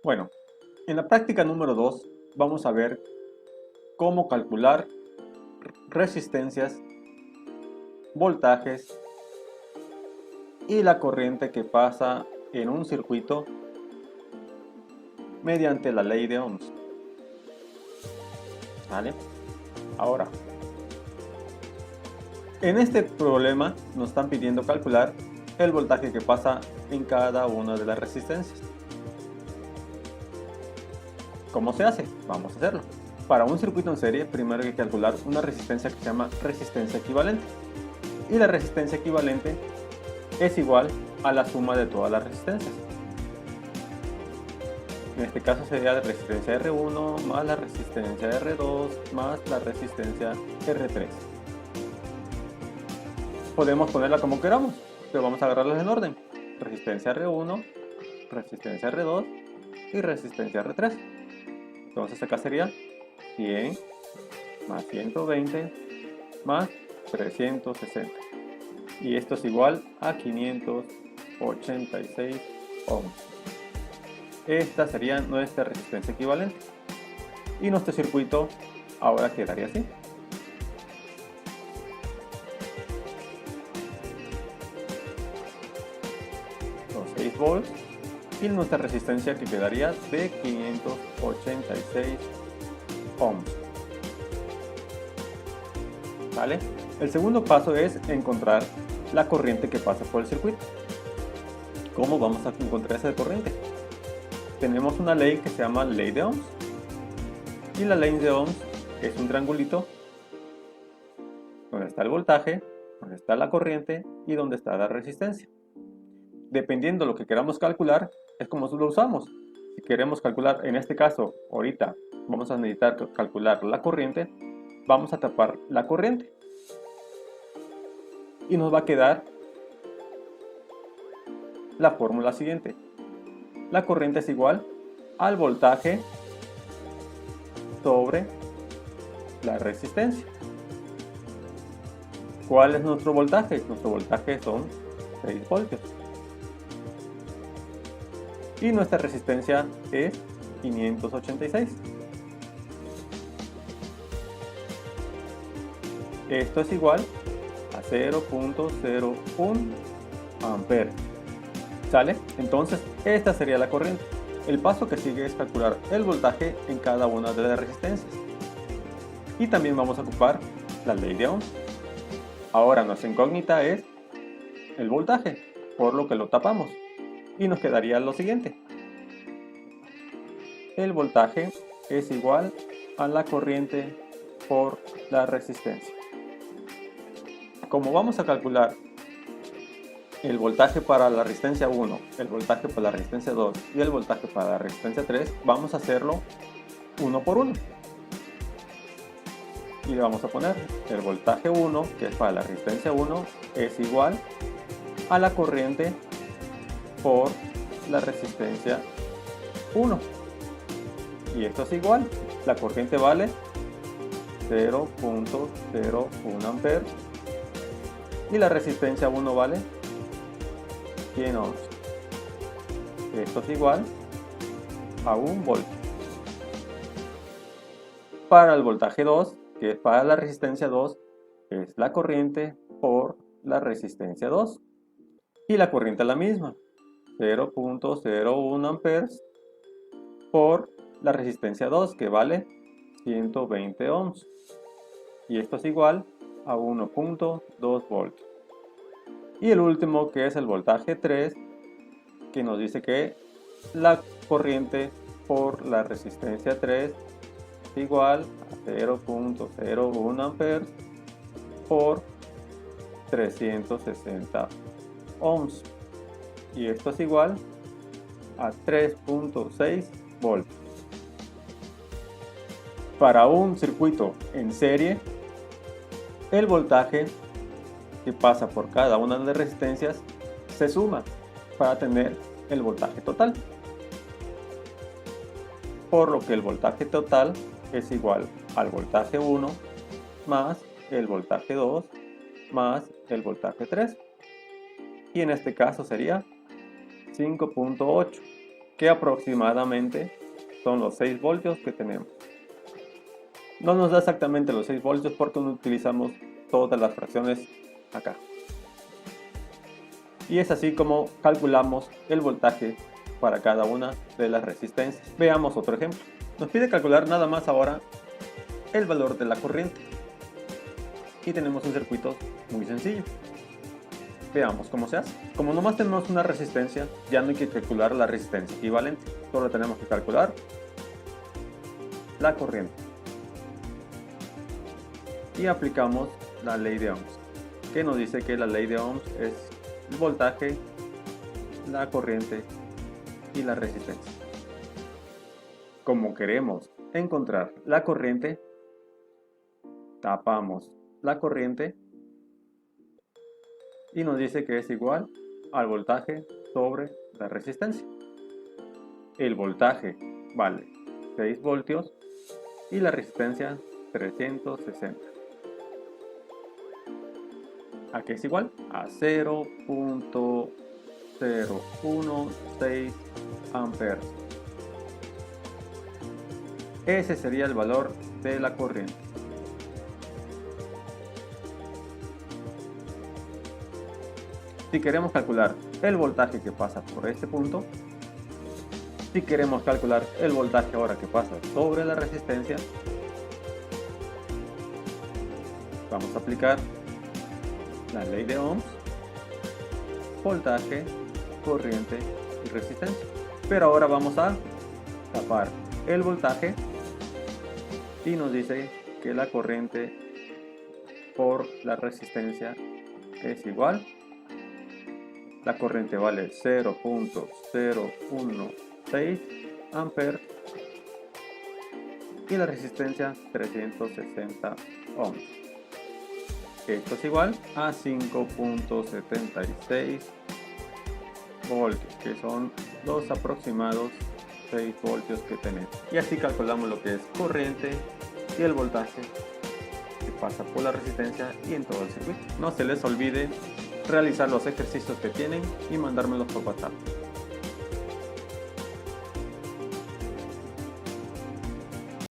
Bueno, en la práctica número 2 vamos a ver cómo calcular resistencias, voltajes y la corriente que pasa en un circuito mediante la ley de Ohms. ¿Vale? Ahora, en este problema nos están pidiendo calcular el voltaje que pasa en cada una de las resistencias. ¿Cómo se hace? Vamos a hacerlo. Para un circuito en serie, primero hay que calcular una resistencia que se llama resistencia equivalente. Y la resistencia equivalente es igual a la suma de todas las resistencias. En este caso sería la resistencia R1 más la resistencia R2 más la resistencia R3. Podemos ponerla como queramos, pero vamos a agarrarlas en orden. Resistencia R1, resistencia R2 y resistencia R3. Entonces acá sería 100 más 120 más 360. Y esto es igual a 586 ohms. Esta sería nuestra resistencia equivalente. Y nuestro circuito ahora quedaría así. Los 6 volts. Y nuestra resistencia que quedaría de 586 ohms. ¿Vale? El segundo paso es encontrar la corriente que pasa por el circuito. ¿Cómo vamos a encontrar esa corriente? Tenemos una ley que se llama ley de Ohms. Y la ley de Ohms es un triangulito donde está el voltaje, donde está la corriente y donde está la resistencia. Dependiendo de lo que queramos calcular, es como lo usamos. Si queremos calcular, en este caso, ahorita vamos a necesitar calcular la corriente, vamos a tapar la corriente. Y nos va a quedar la fórmula siguiente. La corriente es igual al voltaje sobre la resistencia. ¿Cuál es nuestro voltaje? Nuestro voltaje son 6 voltios. Y nuestra resistencia es 586. Esto es igual a 0.01 amperes. ¿Sale? Entonces, esta sería la corriente. El paso que sigue es calcular el voltaje en cada una de las resistencias. Y también vamos a ocupar la ley de Ohms. Ahora nuestra incógnita es el voltaje, por lo que lo tapamos. Y nos quedaría lo siguiente. El voltaje es igual a la corriente por la resistencia. Como vamos a calcular el voltaje para la resistencia 1, el voltaje para la resistencia 2 y el voltaje para la resistencia 3, vamos a hacerlo uno por uno. Y le vamos a poner el voltaje 1, que es para la resistencia 1, es igual a la corriente por la resistencia 1. Y esto es igual, la corriente vale 0.01 amperes y la resistencia 1 vale 100 ohms. Esto es igual a 1 voltio. Para el voltaje 2, que es para la resistencia 2, es la corriente por la resistencia 2. Y la corriente es la misma, 0.01 amperes por la resistencia 2, que vale 120 ohms. Y esto es igual a 1.2 voltios. Y el último, que es el voltaje 3, que nos dice que la corriente por la resistencia 3 es igual a 0.01 amperes por 360 ohms. Y esto es igual a 3.6 voltios. Para un circuito en serie, el voltaje que pasa por cada una de las resistencias se suma para tener el voltaje total. Por lo que el voltaje total es igual al voltaje 1 más el voltaje 2 más el voltaje 3. Y en este caso sería 5.8. que aproximadamente son los 6 voltios que tenemos. No nos da exactamente los 6 voltios porque no utilizamos todas las fracciones acá. Y es así como calculamos el voltaje para cada una de las resistencias. Veamos otro ejemplo. Nos pide calcular nada más ahora el valor de la corriente. Y tenemos un circuito muy sencillo. Veamos cómo se hace. Como nomás tenemos una resistencia, ya no hay que calcular la resistencia equivalente. Solo tenemos que calcular la corriente. Y aplicamos la ley de Ohms, que nos dice que la ley de Ohms es el voltaje, la corriente y la resistencia. Como queremos encontrar la corriente, tapamos la corriente y nos dice que es igual al voltaje sobre la resistencia. El voltaje vale 6 voltios y la resistencia 360. ¿A qué es igual? A 0.016 amperes. Ese sería el valor de la corriente. Si queremos calcular el voltaje que pasa por este punto, si queremos calcular el voltaje ahora que pasa sobre la resistencia, vamos a aplicar la ley de Ohms, voltaje, corriente y resistencia. Pero ahora vamos a tapar el voltaje y nos dice que la corriente por la resistencia es igual. La corriente vale 0.016 amperes y la resistencia 360 ohms. Esto es igual a 5.76 voltios, que son los aproximados 6 voltios que tenemos. Y así calculamos lo que es corriente y el voltaje que pasa por la resistencia y en todo el circuito. No se les olvide realizar los ejercicios que tienen y mandármelos por WhatsApp.